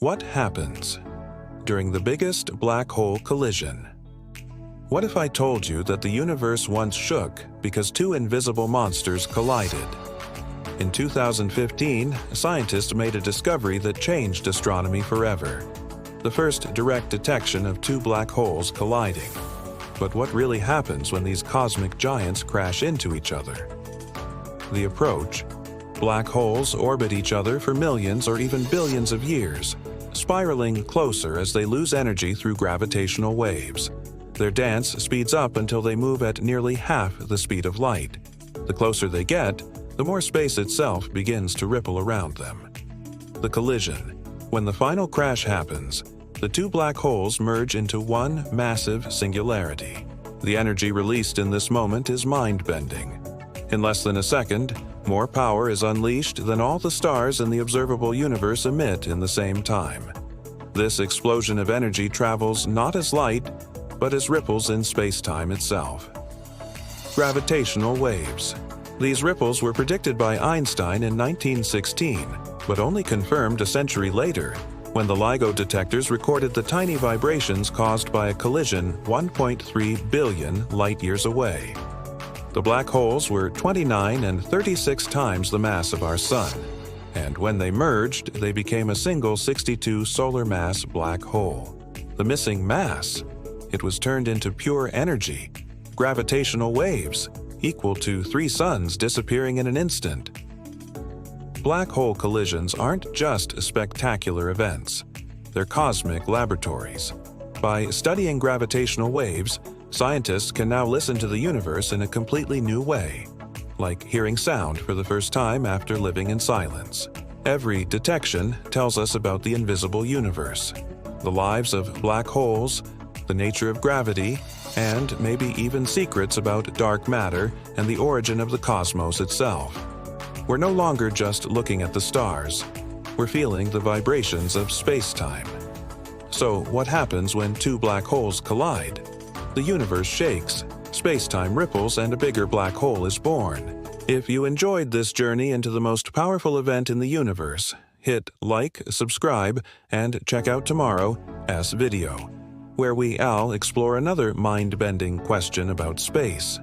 What happens during the biggest black hole collision? What if I told you that the universe once shook because two invisible monsters collided? In 2015, scientists made a discovery that changed astronomy forever. The first direct detection of two black holes colliding. But what really happens when these cosmic giants crash into each other? The approach: black holes orbit each other for millions or even billions of years, spiraling closer as they lose energy through gravitational waves. Their dance speeds up until they move at nearly half the speed of light. The closer they get, the more space itself begins to ripple around them. The collision. When the final crash happens, the two black holes merge into one massive singularity. The energy released in this moment is mind-bending. In less than a second, more power is unleashed than all the stars in the observable universe emit in the same time. This explosion of energy travels not as light, but as ripples in space-time itself. Gravitational waves. These ripples were predicted by Einstein in 1916, but only confirmed a century later, when the LIGO detectors recorded the tiny vibrations caused by a collision 1.3 billion light-years away. The black holes were 29 and 36 times the mass of our Sun, and when they merged, they became a single 62 solar mass black hole. The missing mass? It was turned into pure energy, gravitational waves, equal to 3 suns disappearing in an instant. Black hole collisions aren't just spectacular events. They're cosmic laboratories. By studying gravitational waves, scientists can now listen to the universe in a completely new way, like hearing sound for the first time after living in silence. Every detection tells us about the invisible universe, the lives of black holes, the nature of gravity, and maybe even secrets about dark matter and the origin of the cosmos itself. We're no longer just looking at the stars. We're feeling the vibrations of space-time. So what happens when two black holes collide? The universe shakes, space-time ripples, and a bigger black hole is born. If you enjoyed this journey into the most powerful event in the universe, hit like, subscribe, and check out tomorrow's video, where I'll explore another mind-bending question about space.